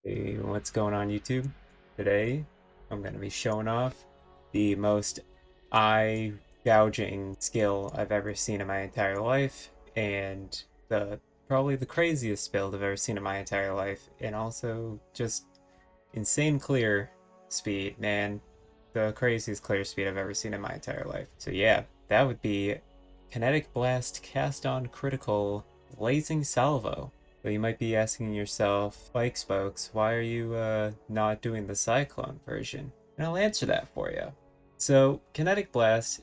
Hey, what's going on YouTube? Today, I'm going to be showing off the most eye-gouging skill I've ever seen in my entire life, and probably the craziest build I've ever seen in my entire life, and also just insane clear speed, man. The craziest clear speed I've ever seen in my entire life. So yeah, that would be Kinetic Blast Cast on Critical Blazing Salvo. But you might be asking yourself, Spike Spokes, why are you not doing the Cyclone version? And I'll answer that for you. So, Kinetic Blast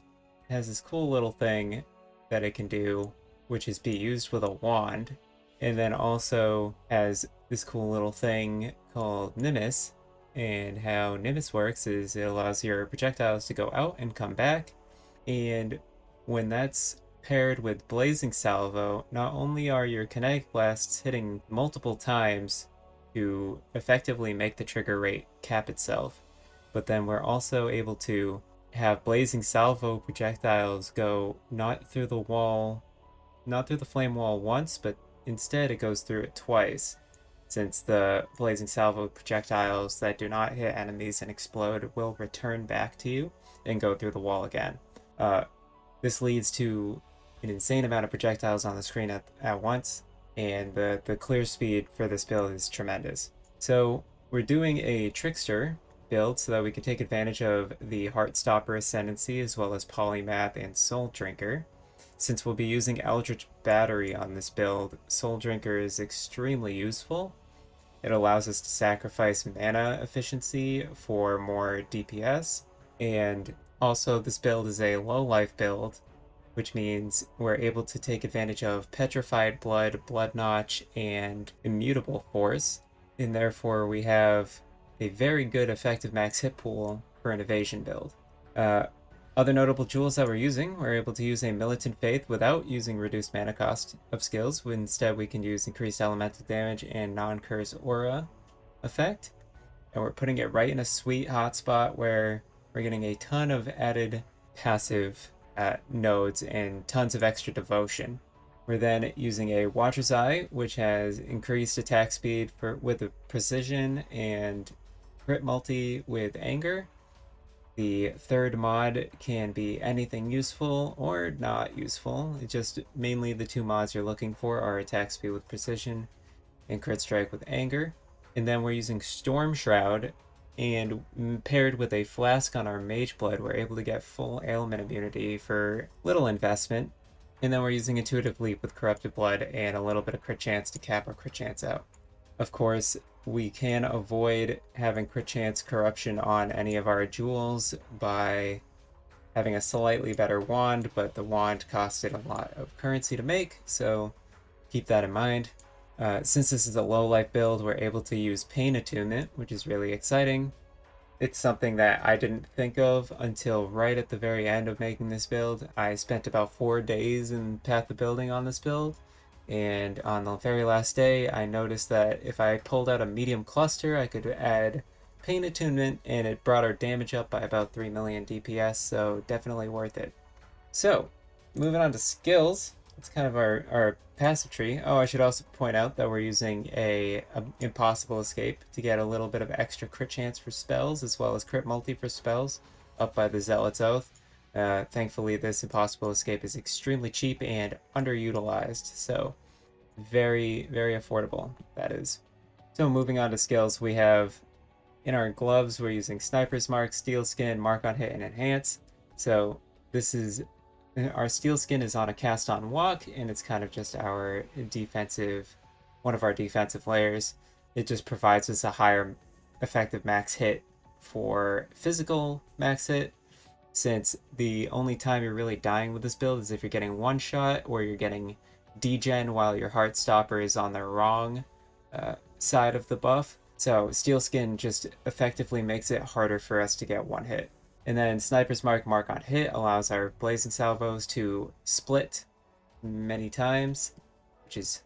has this cool little thing that it can do, which is be used with a wand, and then also has this cool little thing called nimis. And how nimis works is it allows your projectiles to go out and come back, and when that's paired with Blazing Salvo, not only are your kinetic blasts hitting multiple times to effectively make the trigger rate cap itself, but then we're also able to have Blazing Salvo projectiles go not through the wall, not through the flame wall once, but instead it goes through it twice, since the Blazing Salvo projectiles that do not hit enemies and explode will return back to you and go through the wall again. This leads to an insane amount of projectiles on the screen at once, and the clear speed for this build is tremendous. So we're doing a Trickster build so that we can take advantage of the Heartstopper Ascendancy as well as Polymath and Soul Drinker. Since we'll be using Eldritch Battery on this build, Soul Drinker is extremely useful. It allows us to sacrifice mana efficiency for more DPS, and also this build is a low life build, which means we're able to take advantage of Petrified Blood, Bloodnotch, and Immutable Force, and therefore we have a very good effective max hit pool for an evasion build. Other notable jewels that we're able to use a Militant Faith without using reduced mana cost of skills. Instead, we can use increased elemental damage and non-curse aura effect. And we're putting it right in a sweet hotspot where we're getting a ton of added passive nodes and tons of extra devotion. We're then using a Watcher's Eye, which has increased attack speed with a precision and crit multi with anger. The third mod can be anything useful or not useful. It just mainly the two mods you're looking for are attack speed with precision and crit strike with anger. And then we're using Storm Shroud, and paired with a flask on our mageblood, we're able to get full ailment immunity for little investment. And then we're using Intuitive Leap with Corrupted Blood and a little bit of crit chance to cap our crit chance out. Of course, we can avoid having crit chance corruption on any of our jewels by having a slightly better wand, but the wand costed a lot of currency to make, so keep that in mind. Since this is a low life build, we're able to use Pain Attunement, which is really exciting. It's something that I didn't think of until right at the very end of making this build. I spent about 4 days in Path of Building on this build, and on the very last day, I noticed that if I pulled out a medium cluster, I could add Pain Attunement, and it brought our damage up by about 3 million DPS, so definitely worth it. So, moving on to skills, it's kind of our passive tree. Oh, I should also point out that we're using a Impossible Escape to get a little bit of extra crit chance for spells, as well as crit multi for spells, up by the Zealot's Oath. Thankfully, this Impossible Escape is extremely cheap and underutilized, so very, very affordable, that is. So moving on to skills, we have in our gloves, we're using Sniper's Mark, Steel Skin, Mark on Hit, and Enhance. So this is, our Steel Skin is on a cast on walk, and it's kind of just our defensive, one of our defensive layers. It just provides us a higher effective max hit for physical max hit, since the only time you're really dying with this build is if you're getting one shot or you're getting degen while your Heartstopper is on the wrong side of the buff. So Steel Skin just effectively makes it harder for us to get one hit. And then Sniper's Mark, Mark on Hit allows our Blazing Salvos to split many times, which is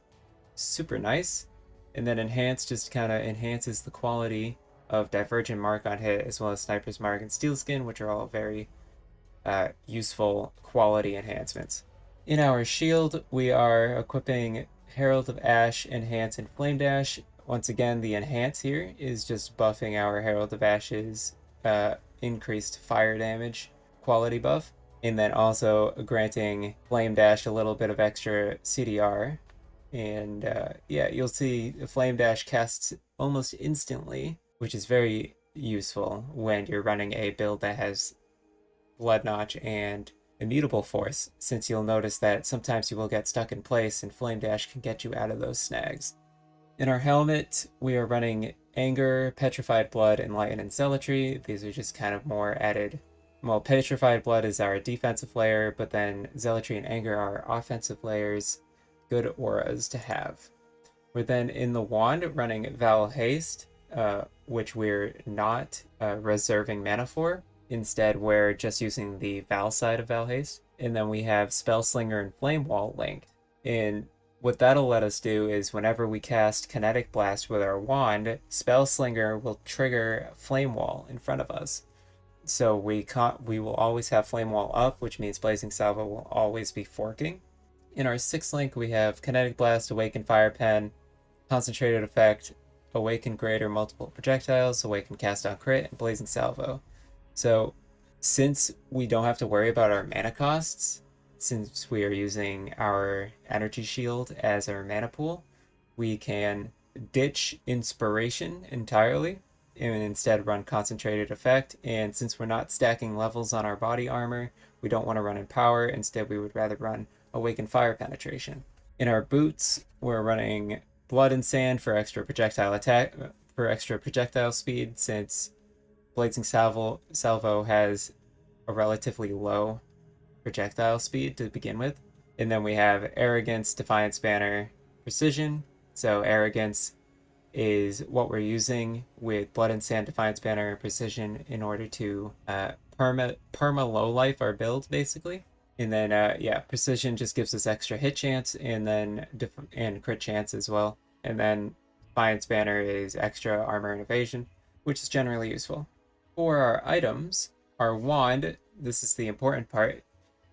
super nice. And then Enhance just kind of enhances the quality of Divergent Mark on Hit, as well as Sniper's Mark and Steel Skin, which are all very useful quality enhancements. In our shield, we are equipping Herald of Ash, Enhance, and Flame Dash, Once again, the enhance here is just buffing our Herald of Ashes increased fire damage quality buff, and then also granting Flame Dash a little bit of extra CDR. And yeah, you'll see Flame Dash casts almost instantly, which is very useful when you're running a build that has bloodnotch and immutable force, since you'll notice that sometimes you will get stuck in place and Flame Dash can get you out of those snags. In our helmet, we are running Anger, Petrified Blood, Enlighten, and Zealotry. These are just kind of more added. Well, Petrified Blood is our defensive layer, but then Zealotry and Anger are offensive layers. Good auras to have. We're then in the wand running Val Haste, which we're not reserving mana for. Instead, we're just using the Val side of Val Haste. And then we have Spellslinger and Flame Wall linked. And what that'll let us do is whenever we cast Kinetic Blast with our wand, Spellslinger will trigger Flame Wall in front of us. So we will always have Flame Wall up, which means Blazing Salvo will always be forking. In our 6th link, we have Kinetic Blast, Awaken Fire Pen, Concentrated Effect, Awaken Greater Multiple Projectiles, Awaken Cast on Crit, and Blazing Salvo. So since we don't have to worry about our mana costs, since we are using our energy shield as our mana pool, we can ditch Inspiration entirely and instead run Concentrated Effect. And since we're not stacking levels on our body armor, we don't want to run Empower. Instead, we would rather run Awaken Fire Penetration. In our boots, we're running Blood and Sand for extra projectile attack, for extra projectile speed, since Blazing Salvo has a relatively low projectile speed to begin with. And then we have Arrogance, Defiance Banner, Precision. So Arrogance is what we're using with Blood and Sand, Defiance Banner, and Precision in order to perma low life our build, basically. And then yeah, Precision just gives us extra hit chance and then and crit chance as well. And then Defiance Banner is extra armor and evasion, which is generally useful. For our items, our wand, this is the important part.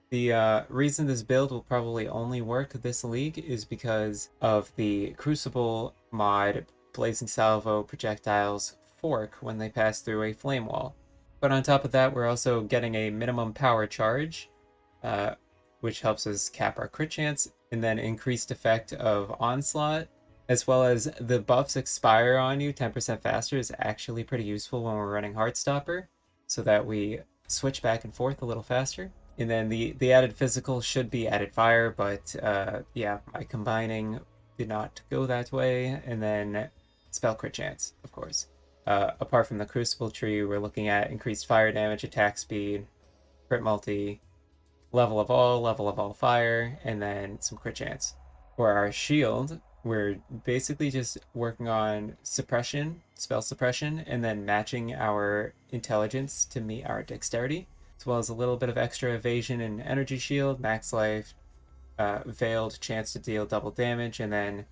The reason this build will probably only work this league is because of the Crucible mod Blazing Salvo projectiles fork when they pass through a flame wall. But on top of that, we're also getting a minimum power charge, which helps us cap our crit chance, and then increased effect of Onslaught, as well as the buffs expire on you 10% faster is actually pretty useful when we're running Heartstopper, so that we switch back and forth a little faster. And then the added physical should be added fire, but yeah, my combining did not go that way. And then spell crit chance, of course. Apart from the Crucible tree, we're looking at increased fire damage, attack speed, crit multi, level of all fire, and then some crit chance. For our shield, we're basically just working on suppression, spell suppression, and then matching our intelligence to meet our dexterity, as well as a little bit of extra evasion and energy shield, max life, veiled chance to deal double damage, and then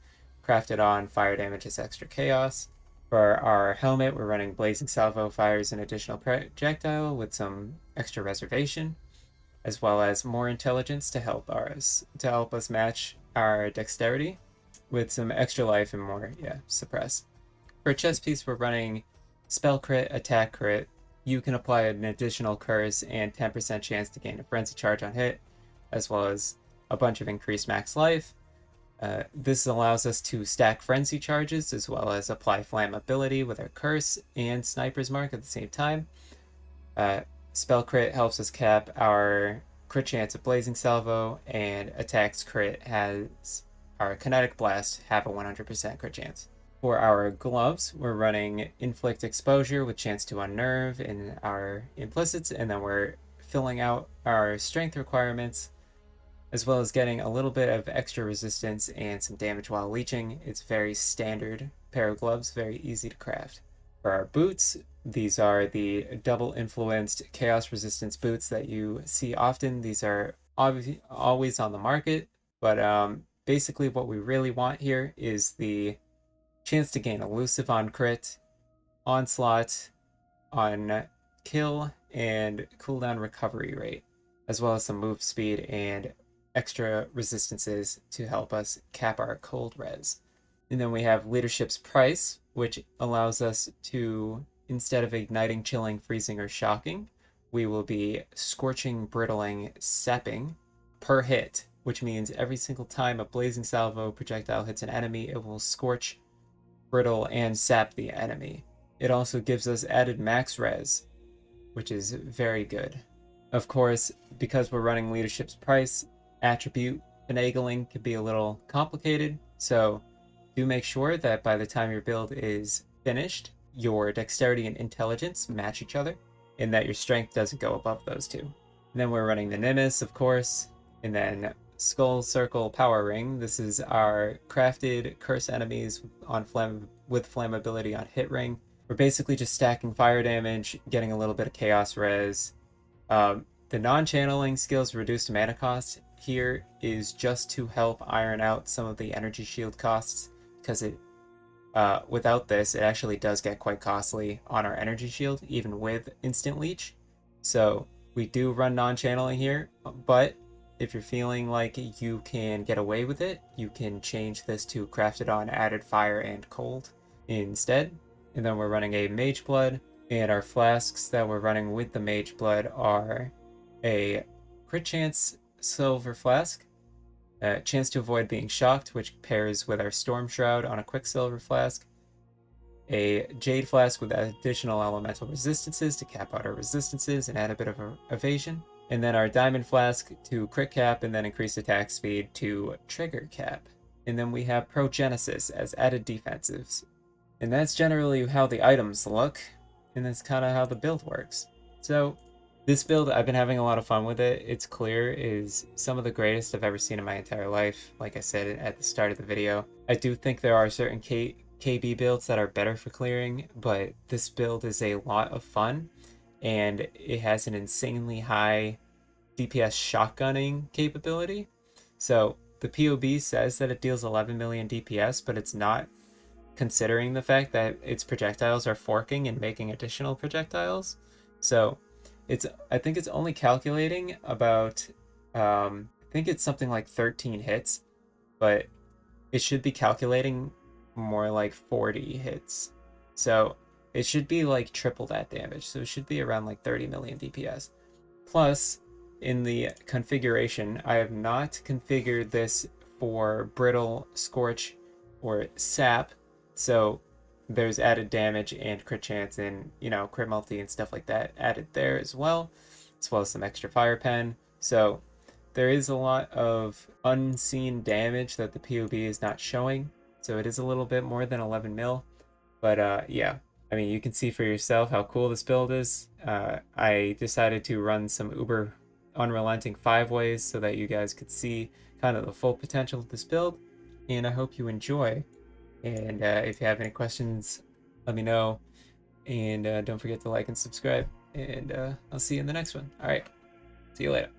crafted on fire damage as extra chaos. For our helmet, we're running Blazing Salvo fires an additional projectile with some extra reservation, as well as more intelligence to help us match our dexterity with some extra life and more, yeah, suppress. For a chest piece, we're running spell crit, attack crit. You can apply an additional curse and 10% chance to gain a frenzy charge on hit, as well as a bunch of increased max life. This allows us to stack frenzy charges as well as apply flammability with our curse and sniper's mark at the same time. Spell crit helps us cap our crit chance of Blazing Salvo, and attacks crit has our kinetic blast have a 100% crit chance. For our gloves, we're running inflict exposure with chance to unnerve in our implicits, and then we're filling out our strength requirements, as well as getting a little bit of extra resistance and some damage while leeching. It's very standard pair of gloves, very easy to craft. For our boots, these are the double influenced chaos resistance boots that you see often. These are obviously always on the market, but basically what we really want here is the chance to gain elusive on crit, onslaught on kill, and cooldown recovery rate, as well as some move speed and extra resistances to help us cap our cold res. And then we have Leadership's Price, which allows us to, instead of igniting, chilling, freezing, or shocking, we will be scorching, brittling, sapping per hit, which means every single time a blazing salvo projectile hits an enemy, it will scorch, brittle, and sap the enemy. It also gives us added max res, which is very good. Of course, because we're running Leadership's Price, attribute finagling can be a little complicated, so do make sure that by the time your build is finished, your dexterity and intelligence match each other, and that your strength doesn't go above those two. And then we're running the nimis, of course, and then Skull Circle Power Ring. This is our crafted curse enemies on with flammability on hit ring. We're basically just stacking fire damage, getting a little bit of chaos res. The non-channeling skills reduced mana cost here is just to help iron out some of the energy shield costs, because it without this, it actually does get quite costly on our energy shield, even with instant leech. So we do run non-channeling here, but if you're feeling like you can get away with it, you can change this to crafted on added fire and cold instead. And then we're running a mageblood, and our flasks that we're running with the mageblood are a crit chance silver flask, chance to avoid being shocked, which pairs with our storm shroud on a quicksilver flask, a jade flask with additional elemental resistances to cap out our resistances and add a bit of evasion, and then our diamond flask to crit cap and then increase attack speed to trigger cap. And then we have progenesis as added defensives. And that's generally how the items look, and that's kind of how the build works. So this build, I've been having a lot of fun with it. It's clear is some of the greatest I've ever seen in my entire life, like I said at the start of the video. I do think there are certain KB builds that are better for clearing, but this build is a lot of fun, and it has an insanely high DPS shotgunning capability. So the POB says that it deals 11 million DPS, but it's not, considering the fact that its projectiles are forking and making additional projectiles. So I think it's only calculating about I think it's something like 13 hits, but it should be calculating more like 40 hits. So it should be like triple that damage. So it should be around like 30 million DPS. Plus, in the configuration, I have not configured this for brittle, scorch, or sap. So there's added damage and crit chance and, crit multi and stuff like that added there as well as some extra fire pen. So there is a lot of unseen damage that the POB is not showing. So it is a little bit more than 11 mil. But yeah, I mean, you can see for yourself how cool this build is. I decided to run some uber unrelenting 5-ways so that you guys could see kind of the full potential of this build. And I hope you enjoy. And if you have any questions, let me know. And don't forget to like and subscribe. And I'll see you in the next one. All right. See you later.